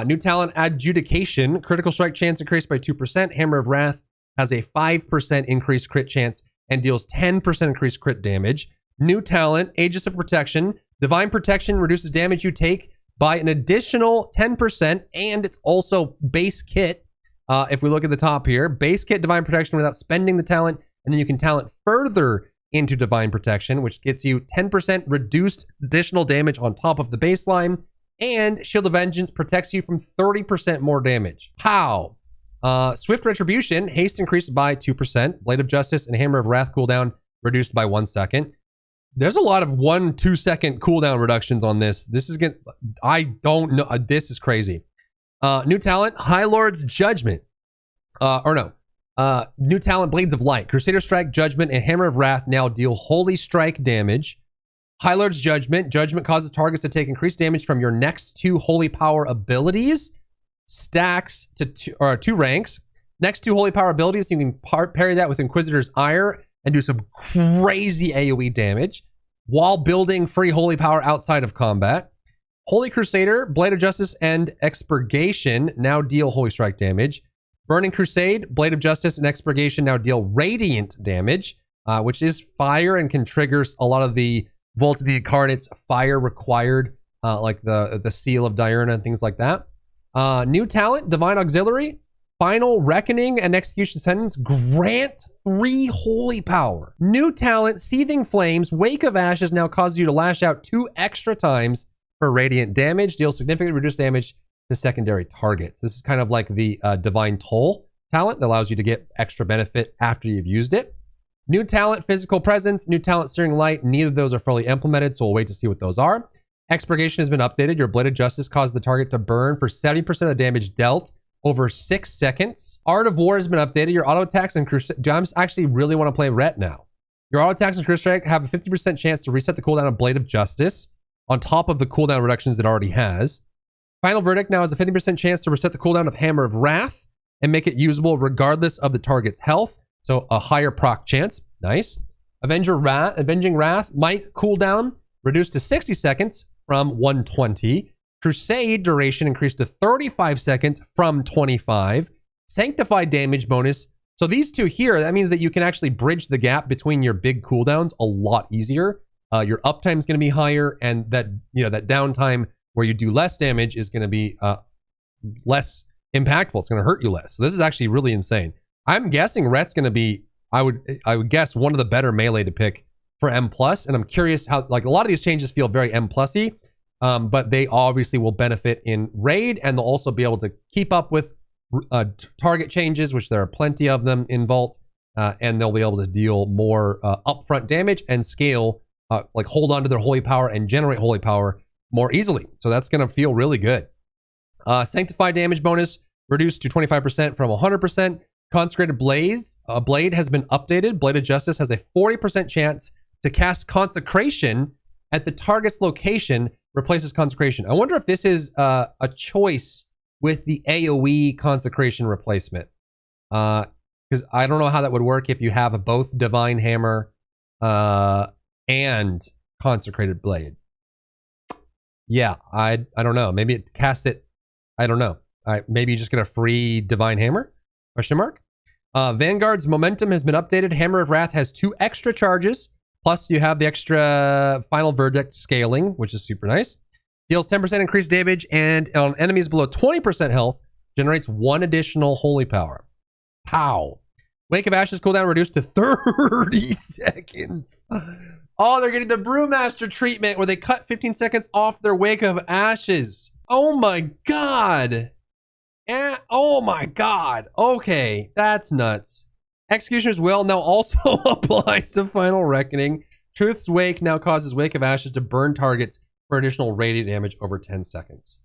New talent, Adjudication. Critical strike chance increased by 2%. Hammer of Wrath has a 5% increased crit chance and deals 10% increased crit damage. New talent, Aegis of Protection. Divine Protection reduces damage you take by an additional 10%, and it's also base kit. If we look at the top here, base kit Divine Protection without spending the talent, and then you can talent further into Divine Protection, which gets you 10% reduced additional damage on top of the baseline, and Shield of Vengeance protects you from 30% more damage. How? Swift Retribution, haste increased by 2%, Blade of Justice and Hammer of Wrath cooldown reduced by 1 second. There's a lot of 1-2 second cooldown reductions on this. This is gonna, I don't know, this is crazy. New talent, High Lord's Judgment. New talent, Blades of Light. Crusader Strike, Judgment, and Hammer of Wrath now deal holy strike damage. High Lord's Judgment. Judgment causes targets to take increased damage from your next 2 holy power abilities. Stacks to 2 ranks. Next 2 holy power abilities, you can parry that with Inquisitor's Ire and do some crazy AoE damage while building free holy power outside of combat. Holy Crusader, Blade of Justice, and Expurgation now deal holy strike damage. Burning Crusade, Blade of Justice, and Expurgation now deal radiant damage, which is fire and can trigger a lot of the Vault of the Incarnate's fire required, like the Seal of Diurna and things like that. New talent, Divine Auxiliary, Final Reckoning, and Execution Sentence grant 3 holy power. New talent, Seething Flames, Wake of Ashes now causes you to lash out 2 extra times for radiant damage, deals significantly reduced damage to secondary targets. This is kind of like the Divine Toll talent that allows you to get extra benefit after you've used it. New talent, Physical Presence, new talent, Searing Light. Neither of those are fully implemented, so we'll wait to see what those are. Expurgation has been updated. Your Blade of Justice causes the target to burn for 70% of the damage dealt over 6 seconds. Art of War has been updated. Your auto attacks and Crusade. I actually really want to play Ret now. Your auto attacks and Crusade have a 50% chance to reset the cooldown of Blade of Justice on top of the cooldown reductions it already has. Final Verdict now has a 50% chance to reset the cooldown of Hammer of Wrath and make it usable regardless of the target's health. So a higher proc chance. Nice. Avenging Wrath might cooldown reduced to 60 seconds from 120. Crusade duration increased to 35 seconds from 25. Sanctified damage bonus. So these two here, that means that you can actually bridge the gap between your big cooldowns a lot easier. Your uptime is going to be higher, and that that downtime where you do less damage is going to be less impactful. It's going to hurt you less. So this is actually really insane. I'm guessing Ret's going to be, I would guess, one of the better melee to pick for M+, and I'm curious how, like, a lot of these changes feel very M+y, but they obviously will benefit in raid, and they'll also be able to keep up with target changes, which there are plenty of them in Vault, and they'll be able to deal more upfront damage and scale, like hold on to their holy power and generate holy power more easily. So that's going to feel really good. Sanctified damage bonus reduced to 25% from 100%. Consecrated Blade has been updated. Blade of Justice has a 40% chance to cast Consecration at the target's location, replaces Consecration. I wonder if this is a choice with the AoE Consecration replacement. Because I don't know how that would work if you have both Divine Hammer and Consecrated Blade. Yeah, I don't know. Maybe it casts it. I don't know. Maybe you just get a free Divine Hammer? Question mark. Vanguard's Momentum has been updated. Hammer of Wrath has 2 extra charges. Plus, you have the extra Final Verdict scaling, which is super nice. Deals 10% increased damage, and on enemies below 20% health, generates 1 additional holy power. Pow. Wake of Ashes cooldown reduced to 30 seconds. Oh, they're getting the Brewmaster treatment where they cut 15 seconds off their Wake of Ashes. Oh my god. Oh my god. Okay, that's nuts. Executioner's Will now also applies to Final Reckoning. Truth's Wake now causes Wake of Ashes to burn targets for additional radiant damage over 10 seconds.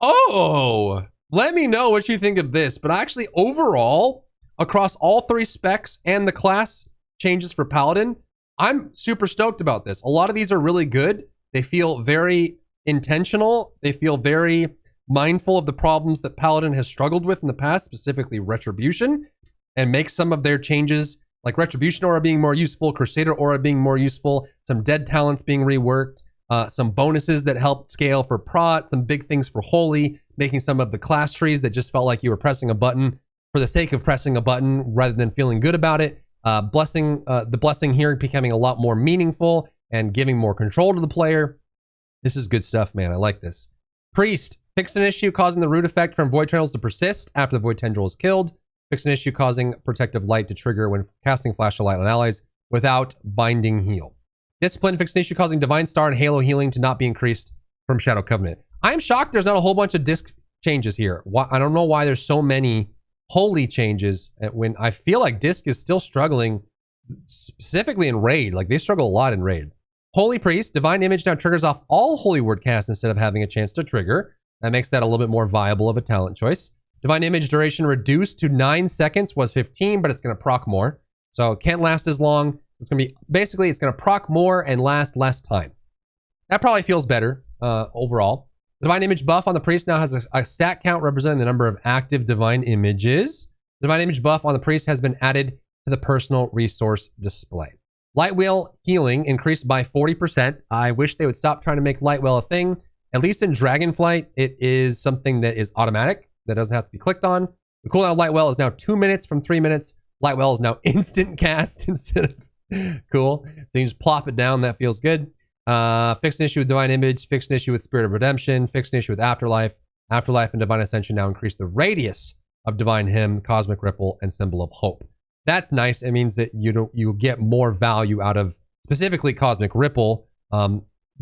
Oh, let me know what you think of this. But actually, overall, across all 3 specs and the class changes for Paladin, I'm super stoked about this. A lot of these are really good. They feel very intentional. They feel very mindful of the problems that Paladin has struggled with in the past, specifically Retribution, and make some of their changes, like Retribution aura being more useful, Crusader aura being more useful, some dead talents being reworked, some bonuses that helped scale for Prot, some big things for Holy, making some of the class trees that just felt like you were pressing a button for the sake of pressing a button rather than feeling good about it. The blessing here becoming a lot more meaningful and giving more control to the player. This is good stuff, man. I like this. Priest, fix an issue causing the root effect from void tendrils to persist after the void tendril is killed. Fix an issue causing protective light to trigger when casting flash of light on allies without binding heal. Discipline, fix an issue causing divine star and halo healing to not be increased from Shadow Covenant. I'm shocked there's not a whole bunch of disc changes here. I don't know why there's so many holy changes when I feel like disc is still struggling, specifically in raid. Like they struggle a lot in raid. Holy Priest, divine image now triggers off all holy word casts instead of having a chance to trigger. That makes that a little bit more viable of a talent choice. Divine image duration reduced to 9 seconds, was 15, but it's going to proc more. So it can't last as long. It's going to be, basically, it's going to proc more and last less time. That probably feels better overall. Divine image buff on the priest now has a stat count representing the number of active divine images. Divine image buff on the priest has been added to the personal resource display. Lightwheel healing increased by 40%. I wish they would stop trying to make Lightwheel a thing. At least in Dragonflight, it is something that is automatic. That doesn't have to be clicked on. The cooldown of Lightwell is now 2 minutes from 3 minutes. Lightwell is now instant cast instead of cool. So you just plop it down. That feels good. Fix an issue with Divine Image. Fix an issue with Spirit of Redemption. Fix an issue with Afterlife. Afterlife and Divine Ascension now increase the radius of Divine Hymn, Cosmic Ripple, and Symbol of Hope. That's nice. It means that you get more value out of specifically Cosmic Ripple.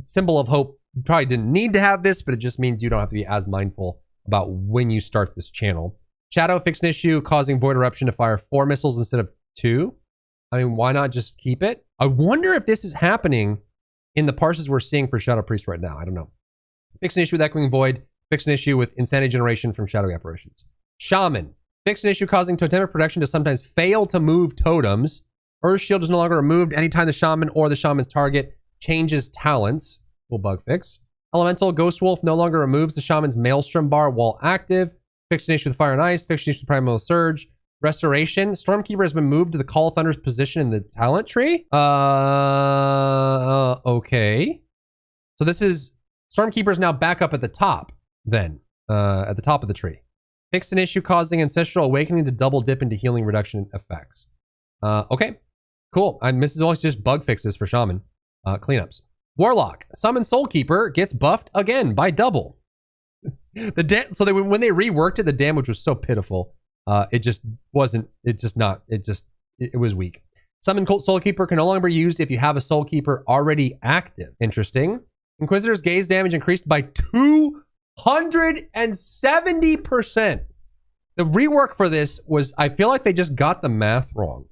Symbol of Hope probably didn't need to have this, but it just means you don't have to be as mindful about when you start this channel. Shadow, fix an issue causing Void Eruption to fire 4 missiles instead of 2. I mean, why not just keep it? I wonder if this is happening in the parses we're seeing for Shadow Priest right now. I don't know. Fix an issue with Echoing Void. Fix an issue with Insanity Generation from Shadow Apparitions. Shaman, fix an issue causing Totemic Protection to sometimes fail to move totems. Earth Shield is no longer removed anytime the Shaman or the Shaman's target changes talents. Cool bug fix. Elemental Ghost Wolf no longer removes the Shaman's Maelstrom bar while active. Fix an issue with Fire and Ice. Fix an issue with Primal Surge. Restoration. Stormkeeper has been moved to the Call of Thunder's position in the talent tree. Okay. So this is... Stormkeeper is now back up at the top, then. At the top of the tree. Fix an issue causing Ancestral Awakening to double dip into healing reduction effects. Okay. Cool. This is always just bug fixes for Shaman. Cleanups. Warlock, Summon Soulkeeper gets buffed again by double. When they reworked it, the damage was so pitiful. It was weak. Summon Soulkeeper can no longer be used if you have a Soulkeeper already active. Interesting. Inquisitor's Gaze damage increased by 270%. The rework for this was, I feel like they just got the math wrong.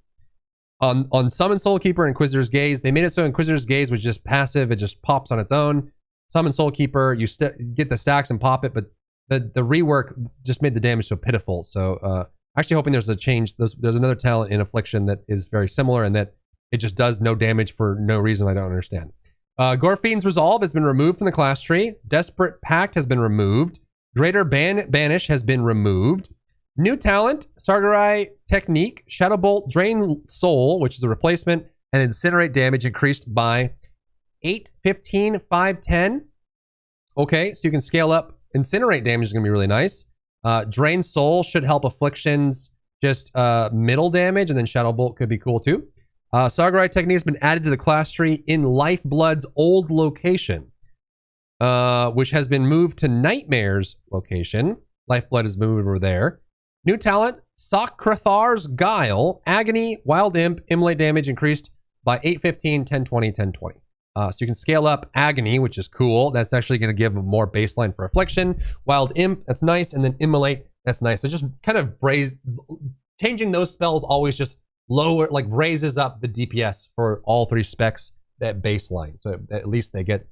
On Summon Soulkeeper and Inquisitor's Gaze, they made it so Inquisitor's Gaze was just passive. It just pops on its own. Summon Soulkeeper, you get the stacks and pop it, but the rework just made the damage so pitiful. So actually hoping there's a change. There's another talent in Affliction that is very similar and that it just does no damage for no reason I don't understand. Gorfiend's Resolve has been removed from the class tree. Desperate Pact has been removed. Greater Banish has been removed. New talent, Sargerai Technique, Shadowbolt, Drain Soul, which is a replacement, and Incinerate damage increased by 8, 15, 5, 10. Okay, so you can scale up. Incinerate damage is going to be really nice. Drain Soul should help Afflictions just middle damage, and then Shadowbolt could be cool too. Sargerai Technique has been added to the class tree in Lifeblood's old location, which has been moved to Nightmare's location. Lifeblood has been moved over there. New talent, Sokrathar's Guile, Agony, Wild Imp, Immolate damage increased by 8, 15, 10, 20, 10, 20. So you can scale up Agony, which is cool. That's actually going to give more baseline for Affliction. Wild Imp, that's nice. And then Immolate, that's nice. So just kind of changing those spells always just raises up the DPS for all 3 specs that baseline. So at least they get,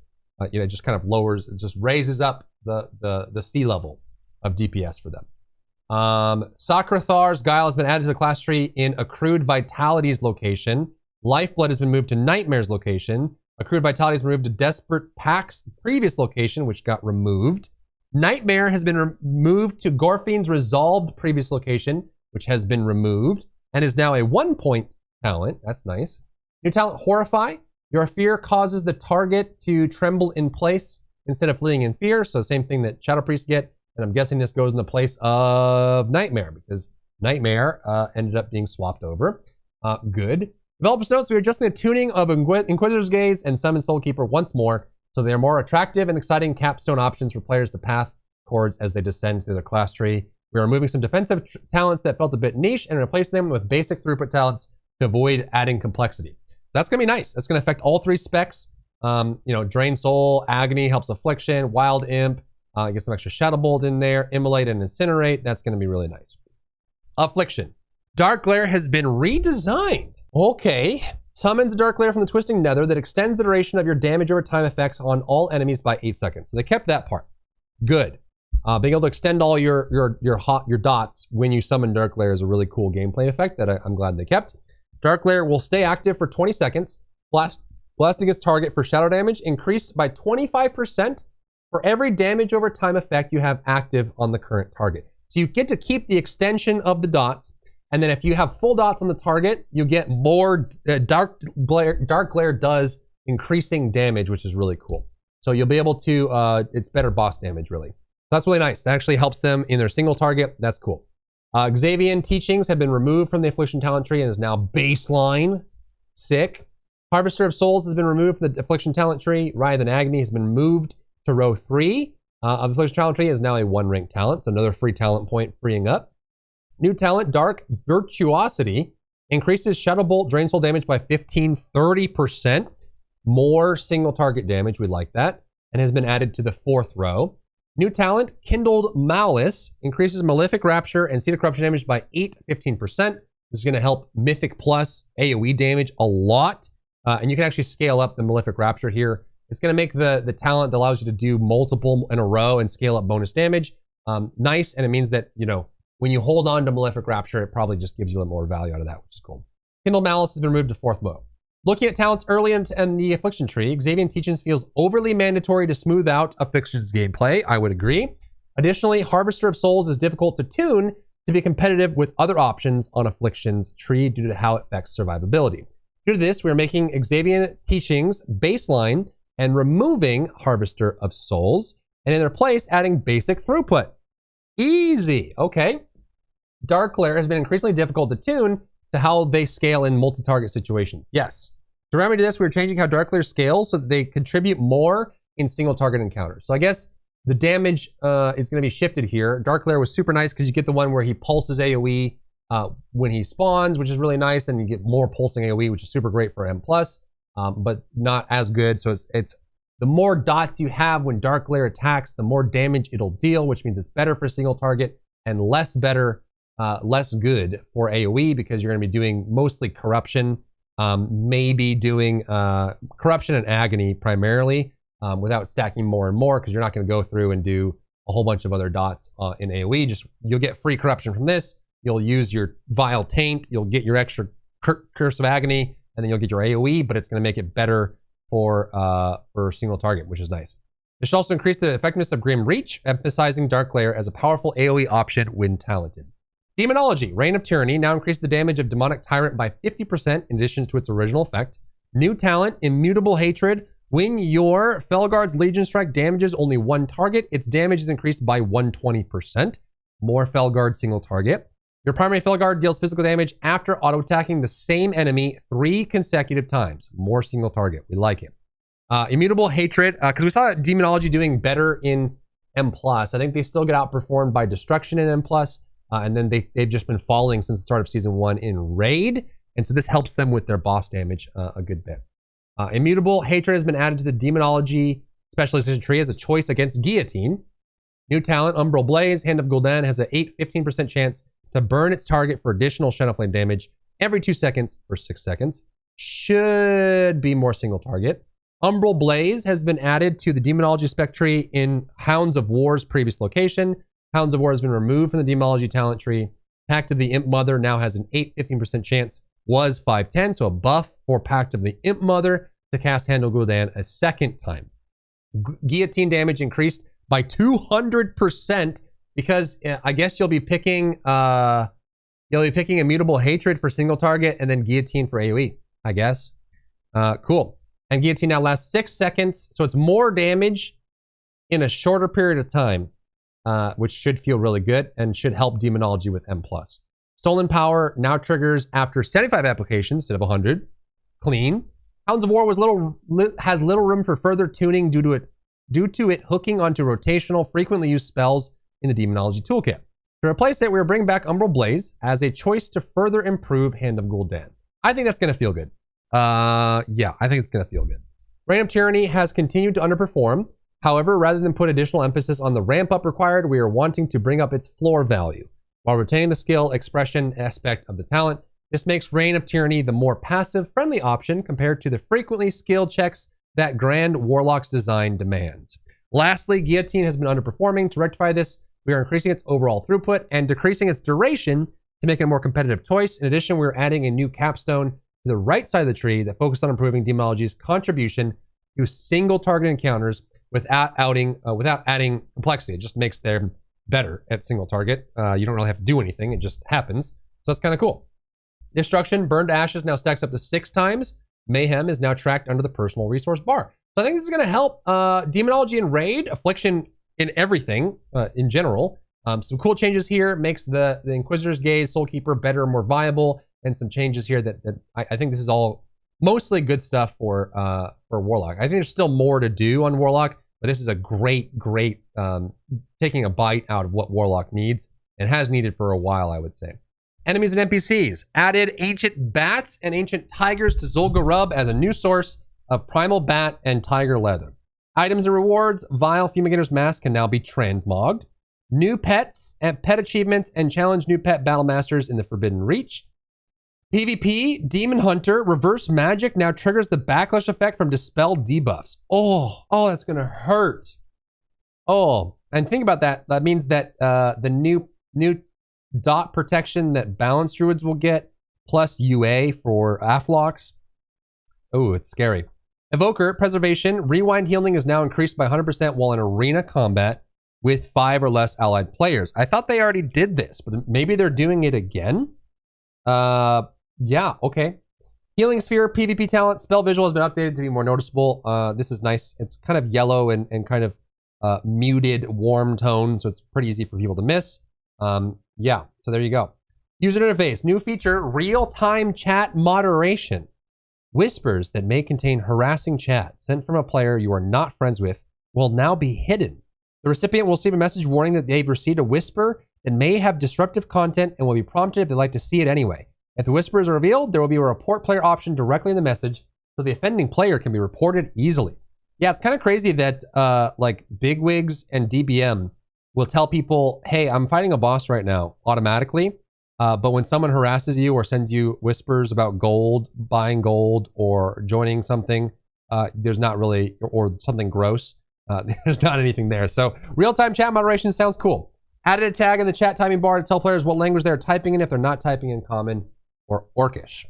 just kind of lowers, it just raises up the C level of DPS for them. Sokrathar's Guile has been added to the class tree in Accrued Vitality's location. Lifeblood has been moved to Nightmare's location. Accrued Vitality has been moved to Desperate Pack's previous location, which got removed. Nightmare has been moved to Gorfine's Resolved previous location, which has been removed, and is now a 1-point talent. That's nice. New talent, Horrify. Your fear causes the target to tremble in place instead of fleeing in fear. So same thing that Shadow Priests get. And I'm guessing this goes in the place of Nightmare because Nightmare ended up being swapped over. Good. Developers notes, we are adjusting the tuning of Inquisitor's Gaze and Summon Soulkeeper once more, so they are more attractive and exciting capstone options for players to path towards as they descend through the class tree. We are removing some defensive talents that felt a bit niche and replacing them with basic throughput talents to avoid adding complexity. That's gonna be nice. That's gonna affect all 3 specs. Drain Soul, Agony helps Affliction, Wild Imp, get some extra Shadow Bolt in there, Immolate and Incinerate. That's gonna be really nice. Affliction. Dark Glare has been redesigned. Okay. Summons a Dark Glare from the Twisting Nether that extends the duration of your damage over time effects on all enemies by 8 seconds. So they kept that part. Good. Being able to extend all your dots when you summon Dark Glare is a really cool gameplay effect that I'm glad they kept. Dark Glare will stay active for 20 seconds. Blasting its target for shadow damage increased by 25% for every damage over time effect you have active on the current target. So you get to keep the extension of the dots. And then if you have full dots on the target, you get more Dark Glare does increasing damage, which is really cool. So you'll be able to, it's better boss damage, really. That's really nice. That actually helps them in their single target. That's cool. Xavian Teachings have been removed from the Affliction talent tree and is now baseline. Sick. Harvester of Souls has been removed from the Affliction talent tree. Writhe and Agony has been moved to row 3 of the Affliction talent tree, is now a 1-rank talent. So another free talent point freeing up. New talent, Dark Virtuosity, increases Shadow Bolt drain soul damage by 30%. More single target damage, we like that. And has been added to the 4th row. New talent, Kindled Malice, increases Malefic Rapture and Seed of Corruption damage by 15%. This is going to help Mythic Plus AoE damage a lot. And you can actually scale up the Malefic Rapture here. It's going to make the talent that allows you to do multiple in a row and scale up bonus damage nice. And it means that, when you hold on to Malefic Rapture, it probably just gives you a little more value out of that, which is cool. Kindled Malice has been moved to 4th row. Looking at talents early in the Affliction tree, Xavian Teachings feels overly mandatory to smooth out Affliction's gameplay. I would agree. Additionally, Harvester of Souls is difficult to tune to be competitive with other options on Affliction's tree due to how it affects survivability. Due to this, we are making Xavian Teachings baseline and removing Harvester of Souls, and in their place, adding basic throughput. Easy. Okay. Dark Glare has been increasingly difficult to tune to how they scale in multi-target situations. Yes. To remedy this, we're changing how Dark Glare scales so that they contribute more in single target encounters. So I guess the damage is going to be shifted here. Dark Glare was super nice because you get the one where he pulses AoE when he spawns, which is really nice, and you get more pulsing AoE, which is super great for M+, but not as good. So it's the more dots you have when Dark Glare attacks, the more damage it'll deal, which means it's better for single target and less good for AoE because you're going to be doing mostly corruption, maybe doing corruption and agony primarily without stacking more and more because you're not going to go through and do a whole bunch of other dots in AoE. You'll get free corruption from this. You'll use your Vile Taint. You'll get your extra Curse of Agony, and then you'll get your AoE, but it's going to make it better for single target, which is nice. It should also increase the effectiveness of Grim Reach, emphasizing Dark Glare as a powerful AoE option when talented. Demonology, Reign of Tyranny, now increases the damage of Demonic Tyrant by 50% in addition to its original effect. New talent, Immutable Hatred. When your Felguard's Legion Strike damages only one target, its damage is increased by 120%. More Felguard single target. Your primary Felguard deals physical damage after auto-attacking the same enemy 3 consecutive times. More single target. We like it. Immutable Hatred, because we saw Demonology doing better in M+. I think they still get outperformed by Destruction in M+. And then they've just been falling since the start of Season 1 in Raid. And so this helps them with their boss damage a good bit. Immutable Hatred has been added to the Demonology Specialization tree as a choice against Guillotine. New talent, Umbral Blaze, Hand of Gul'dan has a 15% chance to burn its target for additional Shadow Flame damage every 2 seconds for 6 seconds. Should be more single target. Umbral Blaze has been added to the Demonology Spec tree in Hounds of War's previous location. Hounds of War has been removed from the Demonology talent tree. Pact of the Imp Mother now has an 15% chance. Was 5/10, so a buff for Pact of the Imp Mother. to cast Handle Gul'dan a second time. Guillotine damage increased by 200% because I guess you'll be picking Immutable Hatred for single target and then Guillotine for AoE, I guess. Cool. And Guillotine now lasts 6 seconds, so it's more damage in a shorter period of time, which should feel really good and should help Demonology with M+. Stolen Power now triggers after 75 applications instead of 100. Clean. Hounds of War has little room for further tuning due to it hooking onto rotational, frequently used spells in the Demonology toolkit. To replace it, we are bringing back Umbral Blaze as a choice to further improve Hand of Gul'dan. I think that's going to feel good. Yeah, I think it's going to feel good. Reign of Tyranny has continued to underperform. However, rather than put additional emphasis on the ramp up required, we are wanting to bring up its floor value while retaining the skill expression aspect of the talent. This makes Reign of Tyranny the more passive friendly option compared to the frequently skill checks that Grand Warlock's design demands. Lastly, Guillotine has been underperforming. To rectify this, we are increasing its overall throughput and decreasing its duration to make it a more competitive choice. In addition, we're adding a new capstone to the right side of the tree that focuses on improving Demonology's contribution to single target encounters without adding complexity. It just makes them better at single target. You don't really have to do anything. It just happens. So that's kind of cool. Destruction, Burned Ashes now stacks up to 6 times. Mayhem is now tracked under the personal resource bar. So I think this is going to help Demonology in Raid, Affliction in everything in general. Some cool changes here. Makes the Inquisitor's Gaze, Soulkeeper better, more viable. And some changes here that I think this is all mostly good stuff for Warlock. I think there's still more to do on Warlock, but this is a great taking a bite out of what Warlock needs and has needed for a while, I would say. Enemies and NPCs. Added Ancient Bats and Ancient Tigers to Zul'Gurub as a new source of Primal Bat and Tiger Leather. Items and rewards. Vile Fumigator's Mask can now be transmogged. New pets and pet achievements and challenge new pet battle masters in the Forbidden Reach. PvP, Demon Hunter, Reverse Magic now triggers the backlash effect from Dispel debuffs. Oh, that's gonna hurt. Oh, and think about that. That means that the new dot protection that balanced druids will get, plus UA for Aflocks. Oh, it's scary. Evoker, Preservation, Rewind Healing is now increased by 100% while in arena combat with 5 or less allied players. I thought they already did this, but maybe they're doing it again. Yeah, okay. Healing Sphere, PvP talent, Spell Visual has been updated to be more noticeable. This is nice. It's kind of yellow and kind of muted, warm tone, so it's pretty easy for people to miss. Yeah, so there you go. User interface, new feature, real-time chat moderation. Whispers that may contain harassing chat sent from a player you are not friends with will now be hidden. The recipient will receive a message warning that they've received a whisper that may have disruptive content and will be prompted if they'd like to see it anyway. If the whispers are revealed, there will be a report player option directly in the message, so the offending player can be reported easily. Yeah, it's kind of crazy that like bigwigs and DBM will tell people, hey, I'm fighting a boss right now, automatically. But when someone harasses you or sends you whispers about gold, buying gold, or joining something, there's not really, or something gross, there's not anything there. So real-time chat moderation sounds cool. Added a tag in the chat timing bar to tell players what language they're typing in if they're not typing in Common or Orcish.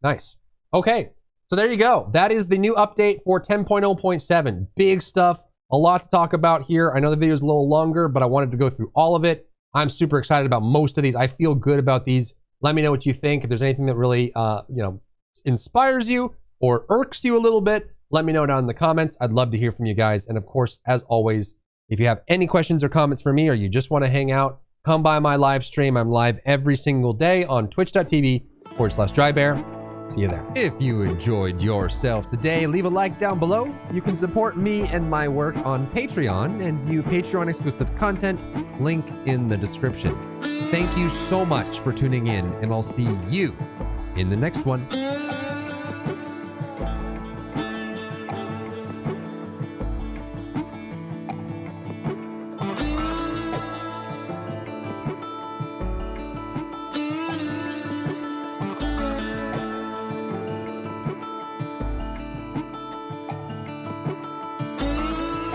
Nice. Okay, so there you go. That is the new update for 10.0.7. Big stuff, a lot to talk about here. I know the video is a little longer, but I wanted to go through all of it. I'm super excited about most of these. I feel good about these. Let me know what you think. If there's anything that really, inspires you or irks you a little bit, let me know down in the comments. I'd love to hear from you guys. And of course, as always, if you have any questions or comments for me, or you just want to hang out, come by my live stream. I'm live every single day on twitch.tv/Drybear. See you there. If you enjoyed yourself today, leave a like down below. You can support me and my work on Patreon and view Patreon exclusive content, link in the description. Thank you so much for tuning in, and I'll see you in the next one.